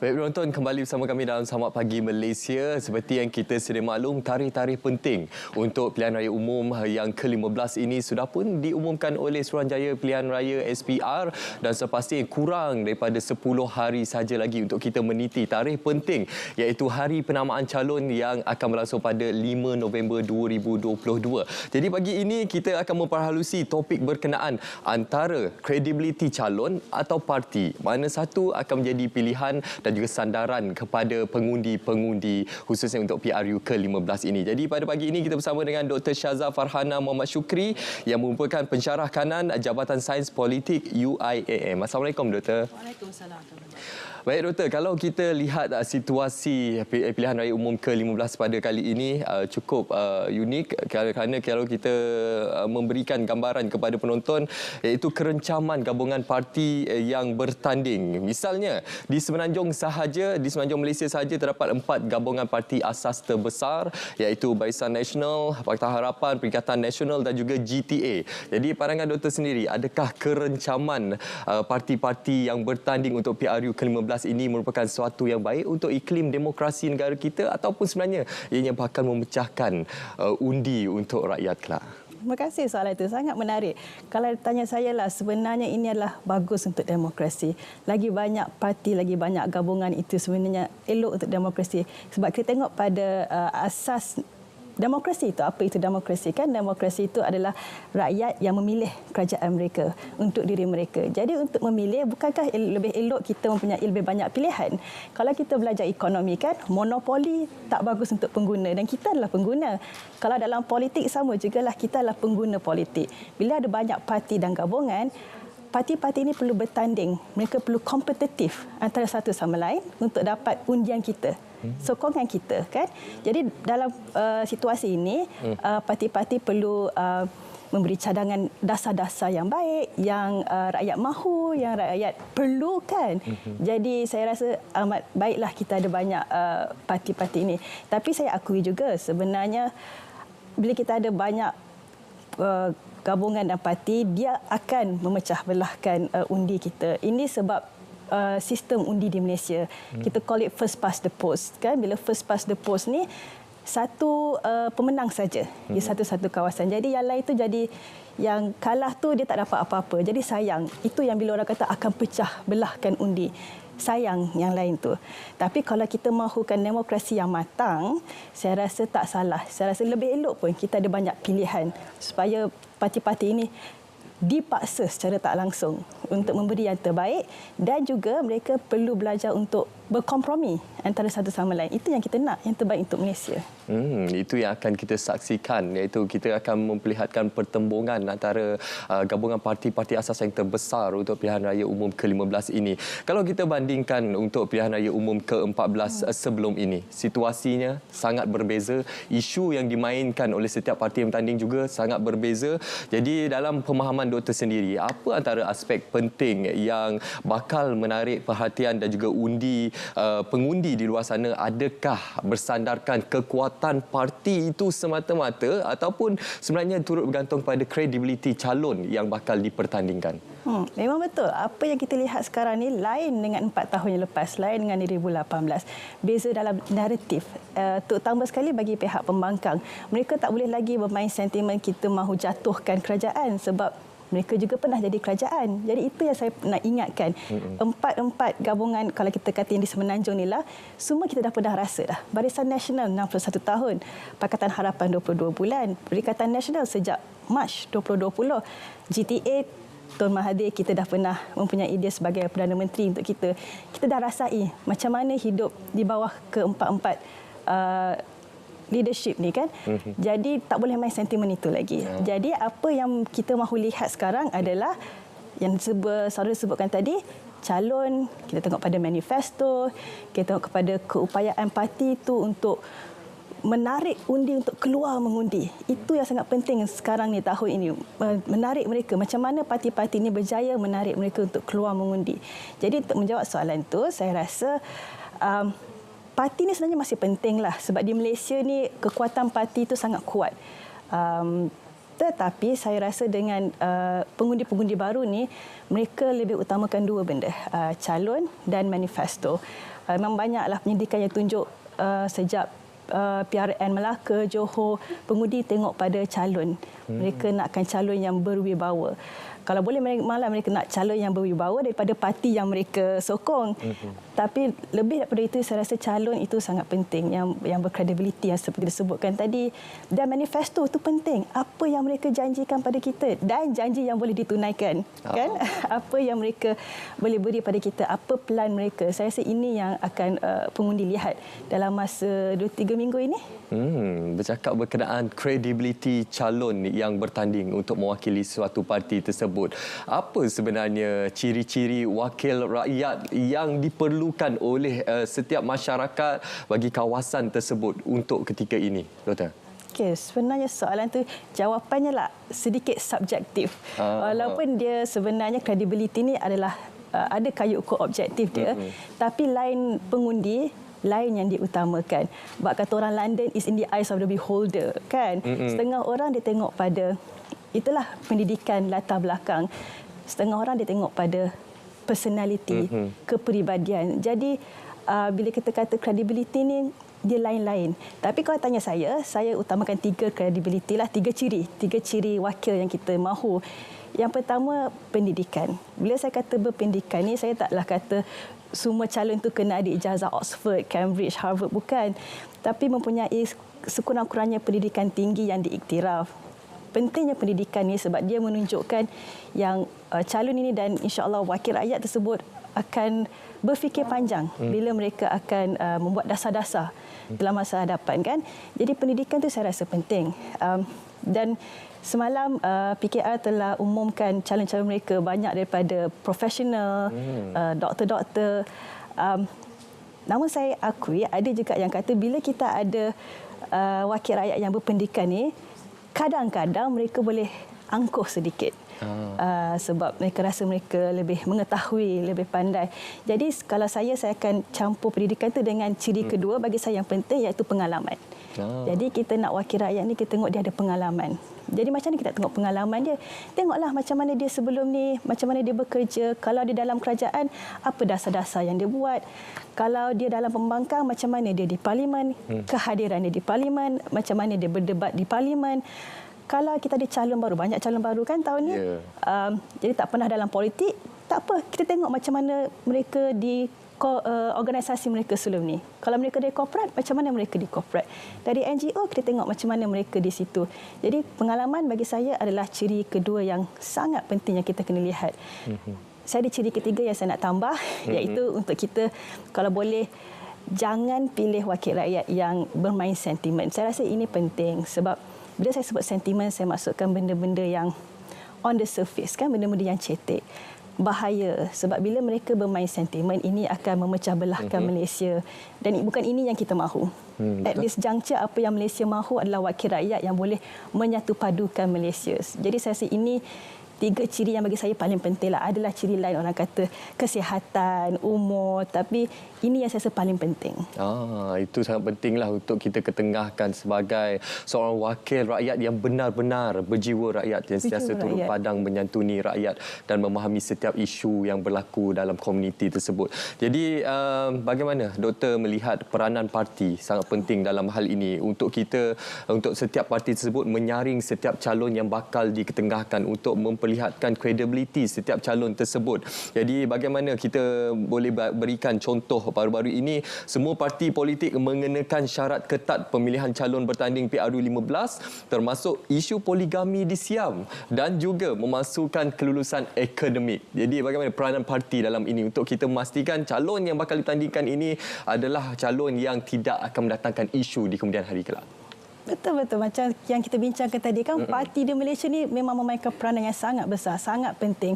Baik penonton, kembali bersama kami dalam Selamat Pagi Malaysia. Seperti yang kita sedia maklum, tarikh-tarikh penting untuk pilihan raya umum yang ke-15 ini sudah pun diumumkan oleh Suruhanjaya Pilihan Raya SPR dan sepasti kurang daripada 10 hari saja lagi untuk kita meniti tarikh penting iaitu hari penamaan calon yang akan berlangsung pada 5 November 2022. Jadi pagi ini kita akan memperhalusi topik berkenaan antara kredibiliti calon atau parti. Mana satu akan menjadi pilihan dan juga sandaran kepada pengundi-pengundi khususnya untuk PRU ke-15 ini. Jadi pada pagi ini kita bersama dengan Dr. Syaza Farhana Muhammad Syukri yang merupakan pensyarah kanan Jabatan Sains Politik UIAM. Assalamualaikum Doktor. Waalaikumsalam. Baik Doktor, kalau kita lihat situasi pilihan raya umum ke-15 pada kali ini cukup unik kerana kalau kita memberikan gambaran kepada penonton iaitu kerencaman gabungan parti yang bertanding. Misalnya di Semenanjung Malaysia sahaja terdapat 4 gabungan parti asas terbesar iaitu Barisan Nasional, Pakatan Harapan, Perikatan Nasional dan juga GTA. Jadi pandangan Doktor sendiri, adakah kerencaman parti-parti yang bertanding untuk PRU ke-15 ini merupakan sesuatu yang baik untuk iklim demokrasi negara kita ataupun sebenarnya ianya bakal memecahkan undi untuk rakyat kelak? Terima kasih soalan itu. Sangat menarik. Kalau tanya saya lah, sebenarnya ini adalah bagus untuk demokrasi. Lagi banyak parti, lagi banyak gabungan itu sebenarnya elok untuk demokrasi. Sebab kita tengok pada asas demokrasi itu, apa itu demokrasi? Kan demokrasi itu adalah rakyat yang memilih kerajaan mereka untuk diri mereka. Jadi untuk memilih, bukankah lebih elok kita mempunyai lebih banyak pilihan? Kalau kita belajar ekonomi kan, monopoli tak bagus untuk pengguna dan kita adalah pengguna. Kalau dalam politik sama jugalah, kita adalah pengguna politik. Bila ada banyak parti dan gabungan, parti-parti ini perlu bertanding. Mereka perlu kompetitif antara satu sama lain untuk dapat undian kita. Sokongan kita kan. Jadi dalam situasi ini parti-parti perlu memberi cadangan dasar-dasar yang baik yang rakyat mahu, yang rakyat perlukan. Jadi saya rasa amat baiklah kita ada banyak parti-parti ini. Tapi saya akui juga sebenarnya bila kita ada banyak gabungan dan parti, dia akan memecah belahkan undi kita. Ini sebab sistem undi di Malaysia. Kita call it first past the post kan. Bila first past the post ni satu pemenang saja di satu-satu kawasan. Jadi yang lain tu jadi yang kalah tu dia tak dapat apa-apa. Jadi sayang. Itu yang bila orang kata akan pecah belahkan undi. Sayang yang lain tu. Tapi kalau kita mahukan demokrasi yang matang, saya rasa tak salah. Saya rasa lebih elok pun kita ada banyak pilihan supaya parti-parti ini dipaksa secara tak langsung untuk memberi yang terbaik dan juga mereka perlu belajar untuk berkompromi antara satu sama lain. Itu yang kita nak, yang terbaik untuk Malaysia. Itu yang akan kita saksikan, iaitu kita akan memperlihatkan pertembungan antara gabungan parti-parti asas yang terbesar untuk pilihan raya umum ke-15 ini. Kalau kita bandingkan untuk pilihan raya umum ke-14 sebelum ini, situasinya sangat berbeza, isu yang dimainkan oleh setiap parti yang bertanding juga sangat berbeza. Jadi dalam pemahaman Doktor sendiri, apa antara aspek penting yang bakal menarik perhatian dan juga pengundi di luar sana? Adakah bersandarkan kekuatan parti itu semata-mata ataupun sebenarnya turut bergantung pada kredibiliti calon yang bakal dipertandingkan? Memang betul. Apa yang kita lihat sekarang ni lain dengan 4 tahun yang lepas, lain dengan 2018. Beza dalam naratif, terutama sekali bagi pihak pembangkang. Mereka tak boleh lagi bermain sentimen kita mahu jatuhkan kerajaan sebab mereka juga pernah jadi kerajaan. Jadi itu yang saya nak ingatkan. Empat gabungan, kalau kita kata yang di Semenanjung ni lah, semua kita dah pernah rasa dah. Barisan Nasional 61 tahun, Pakatan Harapan 22 bulan, Perikatan Nasional sejak Mac 2020, GTA Tun Mahathir kita dah pernah mempunyai dia sebagai Perdana Menteri untuk kita. Kita dah rasai macam mana hidup di bawah keempat-empat leadership ni kan. Jadi tak boleh main sentimen itu lagi. Jadi apa yang kita mahu lihat sekarang adalah yang saudara sebutkan tadi, calon, kita tengok pada manifesto, kita tengok kepada keupayaan parti itu untuk menarik undi untuk keluar mengundi. Itu yang sangat penting sekarang ni, tahun ini. Menarik mereka. Macam mana parti-parti ini berjaya menarik mereka untuk keluar mengundi. Jadi untuk menjawab soalan itu, saya rasa parti ni sebenarnya masih penting lah. Sebab di Malaysia ni kekuatan parti itu sangat kuat. Tetapi saya rasa dengan pengundi-pengundi baru ni, mereka lebih utamakan dua benda, calon dan manifesto. Memang banyaklah penyidikan yang tunjuk sejak PRN Melaka, Johor, pengundi tengok pada calon. Mereka nakkan calon yang berwibawa. Kalau boleh malah mereka nak calon yang berwibawa daripada parti yang mereka sokong. Tapi lebih daripada itu, saya rasa calon itu sangat penting, yang berkredibiliti yang seperti disebutkan tadi. Dan manifesto itu penting. Apa yang mereka janjikan pada kita dan janji yang boleh ditunaikan. Kan? Apa yang mereka boleh beri pada kita, apa plan mereka. Saya rasa ini yang akan pengundi lihat dalam masa 2-3 minggu ini. Bercakap berkenaan kredibiliti calon yang bertanding untuk mewakili suatu parti tersebut. Apa sebenarnya ciri-ciri wakil rakyat yang diperlukan oleh setiap masyarakat bagi kawasan tersebut untuk ketika ini, Doktor? Okey, sebenarnya soalan tu jawapannya lah sedikit subjektif. Walaupun dia sebenarnya kredibiliti ni adalah ada kayu ukur objektif dia, tapi lain pengundi, lain yang diutamakan. Sebab kata orang London is in the eyes of the beholder, kan? Setengah orang dia tengok pada itulah pendidikan latar belakang. Setengah orang dia tengok pada personality, kepribadian. Jadi bila kita kata kredibiliti ni dia lain-lain. Tapi kalau tanya saya utamakan 3 kredibiliti lah, 3 ciri wakil yang kita mahu. Yang pertama, pendidikan. Bila saya kata berpendidikan ni, saya taklah kata semua calon tu kena ada ijazah Oxford, Cambridge, Harvard, bukan. Tapi mempunyai sekurang-kurangnya pendidikan tinggi yang diiktiraf. Pentingnya pendidikan ni sebab dia menunjukkan yang calon ini dan insya-Allah wakil rakyat tersebut akan berfikir panjang bila mereka akan membuat dasar-dasar dalam masa hadapan, kan. Jadi pendidikan tu saya rasa penting. Dan semalam PKR telah umumkan calon-calon mereka banyak daripada profesional, doktor-doktor. Namun saya akui ada juga yang kata bila kita ada wakil rakyat yang berpendidikan ni, kadang-kadang mereka boleh angkuh sedikit. Sebab mereka rasa mereka lebih mengetahui, lebih pandai. Jadi kalau saya akan campur pendidikan itu dengan ciri kedua bagi saya yang penting, iaitu pengalaman. Jadi kita nak wakil rakyat ni, kita tengok dia ada pengalaman. Jadi macam mana kita tengok pengalaman dia? Tengoklah macam mana dia sebelum ni, macam mana dia bekerja. Kalau dia dalam kerajaan, apa dasar-dasar yang dia buat. Kalau dia dalam pembangkang, macam mana dia di parlimen, kehadiran dia di parlimen, macam mana dia berdebat di parlimen. Kalau kita ada calon baru, banyak calon baru kan tahun ni. Jadi tak pernah dalam politik, tak apa. Kita tengok macam mana mereka di organisasi mereka sebelum ni. Kalau mereka dari korporat, macam mana mereka di korporat. Dari NGO, kita tengok macam mana mereka di situ. Jadi pengalaman bagi saya adalah ciri kedua yang sangat penting yang kita kena lihat. Saya ada ciri ketiga yang saya nak tambah, iaitu untuk kita, kalau boleh, jangan pilih wakil rakyat yang bermain sentimen. Saya rasa ini penting sebab bila saya sebut sentimen, saya maksudkan benda-benda yang on the surface, kan, benda-benda yang cetek. Bahaya sebab bila mereka bermain sentimen, ini akan memecah belahkan Malaysia dan bukan ini yang kita mahu. At this juncture, apa yang Malaysia mahu adalah wakil rakyat yang boleh menyatu padukan Malaysia. Jadi saya rasa ini 3 ciri yang bagi saya paling penting lah. Adalah ciri lain orang kata kesihatan, umur, tapi ini yang saya rasa paling penting. Itu sangat pentinglah untuk kita ketengahkan sebagai seorang wakil rakyat yang benar-benar berjiwa rakyat, yang sentiasa turun padang menyantuni rakyat dan memahami setiap isu yang berlaku dalam komuniti tersebut. Jadi bagaimana Doktor melihat peranan parti sangat penting dalam hal ini untuk kita, untuk setiap parti tersebut menyaring setiap calon yang bakal diketengahkan untuk memperlihatkan kredibiliti setiap calon tersebut. Jadi bagaimana kita boleh berikan contoh baru-baru ini semua parti politik mengenakan syarat ketat pemilihan calon bertanding PRU 15 termasuk isu poligami di Siam dan juga memasukkan kelulusan akademik. Jadi bagaimana peranan parti dalam ini untuk kita memastikan calon yang bakal ditandingkan ini adalah calon yang tidak akan mendatangkan isu di kemudian hari kelak. Betul-betul. Macam yang kita bincangkan tadi kan, parti di Malaysia ni memang memainkan peranan yang sangat besar, sangat penting.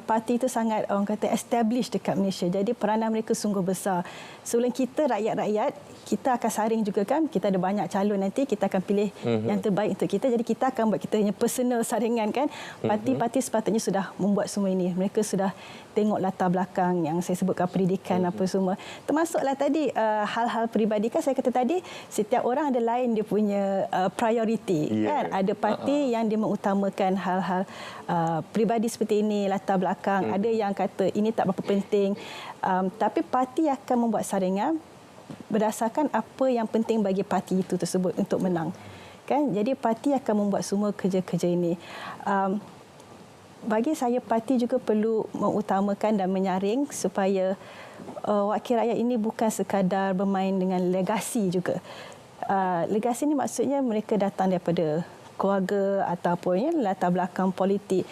Parti itu sangat, orang kata, established dekat Malaysia. Jadi peranan mereka sungguh besar. Sebelum kita, rakyat-rakyat, kita akan saring juga kan. Kita ada banyak calon nanti, kita akan pilih yang terbaik untuk kita. Jadi kita akan buat kita punya personal saringan kan. Parti-parti sepatutnya sudah membuat semua ini. Mereka sudah tengok latar belakang yang saya sebutkan, pendidikan apa semua. Termasuklah tadi hal-hal peribadi kan saya kata tadi, setiap orang ada lain dia punya punya prioriti. Kan? Ada parti yang dia mengutamakan hal-hal peribadi seperti ini, latar belakang. Ada yang kata ini tak berapa penting. Tapi parti akan membuat saringan berdasarkan apa yang penting bagi parti itu tersebut untuk menang. Kan? Jadi parti akan membuat semua kerja-kerja ini. Bagi saya, parti juga perlu mengutamakan dan menyaring supaya wakil rakyat ini bukan sekadar bermain dengan legasi juga. Legasi ini maksudnya mereka datang daripada keluarga ataupun latar belakang politik.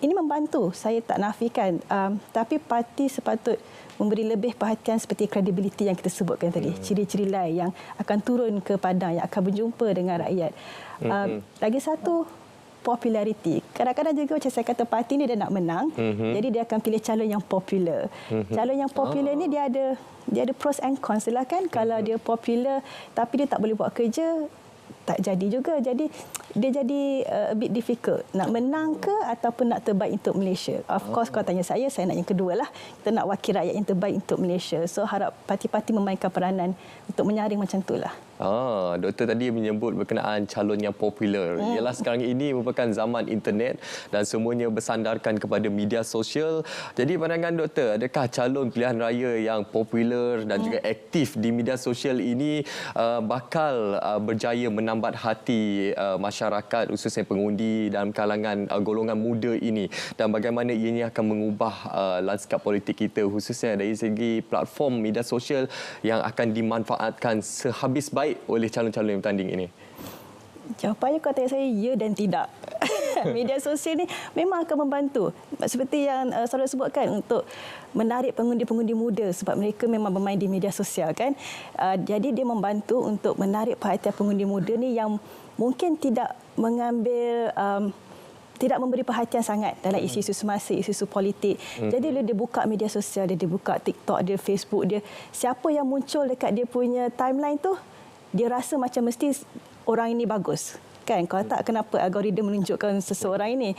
Ini membantu, saya tak nafikan. Tapi parti sepatut memberi lebih perhatian seperti kredibiliti yang kita sebutkan tadi. Ciri-ciri lain yang akan turun ke padang, yang akan berjumpa dengan rakyat. Lagi satu, populariti. Kadang-kadang juga macam saya kata parti ni dia nak menang. Jadi dia akan pilih calon yang popular. Calon yang popular ni dia ada pros and cons lah kan. Kalau dia popular tapi dia tak boleh buat kerja, tak jadi juga. Jadi dia jadi a bit difficult. Nak menang ke ataupun nak terbaik untuk Malaysia? Of course kalau tanya saya nak yang kedua lah. Kita nak wakil rakyat yang terbaik untuk Malaysia. So harap parti-parti memainkan peranan untuk menyaring macam itulah. Doktor tadi menyebut berkenaan calon yang popular. Ialah sekarang ini merupakan zaman internet dan semuanya bersandarkan kepada media sosial. Jadi pandangan doktor, adakah calon pilihan raya yang popular dan juga aktif di media sosial ini bakal berjaya menambat hati masyarakat, khususnya pengundi dalam kalangan golongan muda ini, dan bagaimana ianya akan mengubah lanskap politik kita, khususnya dari segi platform media sosial yang akan dimanfaatkan sehabis baik oleh calon-calon yang bertanding ini? Jawapannya kalau tanya saya, ya dan tidak. Media sosial ni memang akan membantu. Seperti yang saudara sebutkan, untuk menarik pengundi-pengundi muda sebab mereka memang bermain di media sosial kan. Jadi dia membantu untuk menarik perhatian pengundi muda ni yang mungkin tidak mengambil tidak memberi perhatian sangat dalam isu-isu semasa, isu-isu politik. Jadi bila dia buka media sosial, dia buka TikTok, dia Facebook, dia siapa yang muncul dekat dia punya timeline tu, dia rasa macam mesti orang ini bagus. Kan? Kalau tak, kenapa algoritma menunjukkan seseorang ini?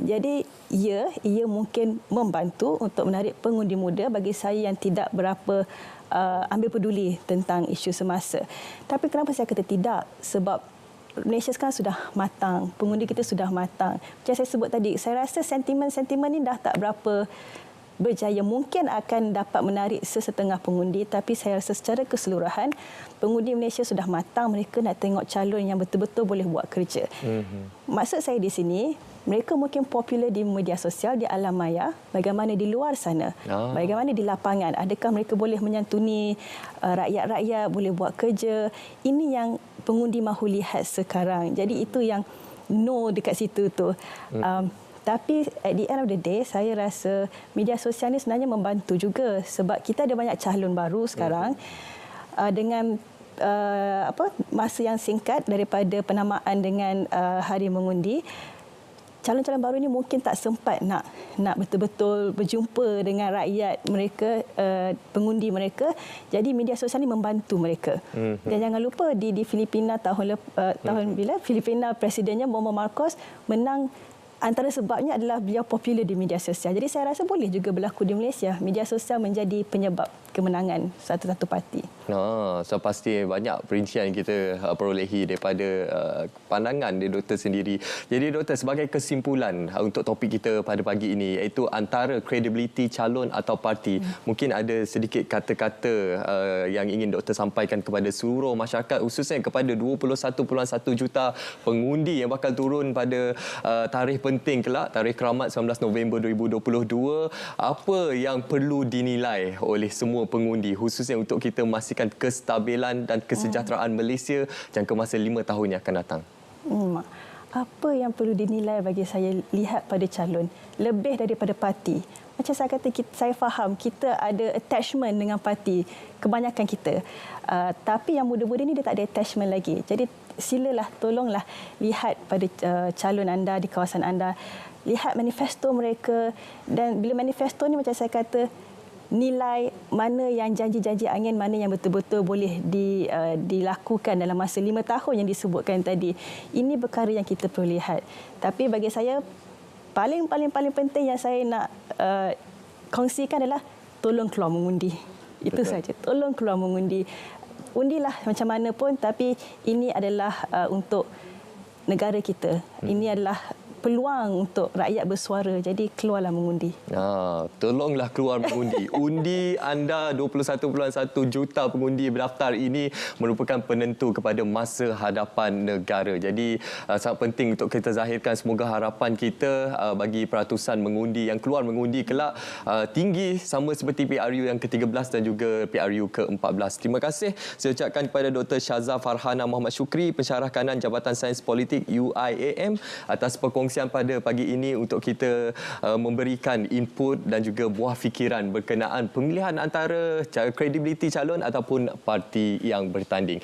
Jadi, ia mungkin membantu untuk menarik pengundi muda bagi saya yang tidak berapa ambil peduli tentang isu semasa. Tapi kenapa saya kata tidak? Sebab Malaysia sekarang sudah matang. Pengundi kita sudah matang. Macam saya sebut tadi, saya rasa sentimen-sentimen ini dah tak berapa berjaya. Mungkin akan dapat menarik sesetengah pengundi, tapi saya rasa secara keseluruhan pengundi Malaysia sudah matang. Mereka nak tengok calon yang betul-betul boleh buat kerja. Maksud saya di sini, mereka mungkin popular di media sosial, di alam maya. Bagaimana di luar sana? Bagaimana di lapangan? Adakah mereka boleh menyantuni rakyat-rakyat, boleh buat kerja? Ini yang pengundi mahu lihat sekarang. Jadi itu yang no dekat situ tu. Tapi at the end of the day, saya rasa media sosial ni sebenarnya membantu juga sebab kita ada banyak calon baru sekarang dengan masa yang singkat daripada penamaan dengan hari mengundi. Calon-calon baru ini mungkin tak sempat nak betul-betul berjumpa dengan rakyat mereka, pengundi mereka. Jadi media sosial ini membantu mereka. Dan jangan lupa di Filipina tahun bila Filipina presidennya Bongbong Marcos menang, antara sebabnya adalah beliau popular di media sosial. Jadi saya rasa boleh juga berlaku di Malaysia. Media sosial menjadi penyebab kemenangan satu-satu parti. So pasti banyak perincian kita perolehi daripada pandangan dari doktor sendiri. Jadi doktor, sebagai kesimpulan untuk topik kita pada pagi ini, iaitu antara kredibiliti calon atau parti, mungkin ada sedikit kata-kata yang ingin doktor sampaikan kepada seluruh masyarakat, khususnya kepada 21.1 juta pengundi yang bakal turun pada tarikh penting kelak, tarikh keramat 19 November 2022. Apa yang perlu dinilai oleh semua pengundi, khususnya untuk kita memastikan kestabilan dan kesejahteraan Malaysia jangka masa 5 tahun yang akan datang? Apa yang perlu dinilai bagi saya, lihat pada calon lebih daripada parti. Macam saya kata, saya faham kita ada attachment dengan parti, kebanyakan kita. Tapi yang muda-muda ni dia tak ada attachment lagi. Jadi silalah, tolonglah lihat pada calon anda di kawasan anda. Lihat manifesto mereka, dan bila manifesto ni macam saya kata, nilai mana yang janji-janji angin, mana yang betul-betul boleh dilakukan dalam masa 5 tahun yang disebutkan tadi. Ini perkara yang kita perlu lihat. Tapi bagi saya, paling penting yang saya nak kongsikan adalah tolong keluar mengundi. Itu saja. Tolong keluar mengundi. undilah macam mana pun, tapi ini adalah untuk negara kita. Ini adalah peluang untuk rakyat bersuara. Jadi keluarlah mengundi. Tolonglah keluar mengundi. Undi anda 21.1 juta pengundi berdaftar ini merupakan penentu kepada masa hadapan negara. Jadi sangat penting untuk kita zahirkan, semoga harapan kita bagi peratusan mengundi yang keluar mengundi kelak tinggi sama seperti PRU yang ke-13 dan juga PRU ke-14. Terima kasih saya ucapkan kepada Dr. Syazah Farhana Muhammad Syukri, Pensyarah Kanan Jabatan Sains Politik UIAM atas perkongsian pada pagi ini untuk kita memberikan input dan juga buah fikiran berkenaan pemilihan antara kredibiliti calon ataupun parti yang bertanding.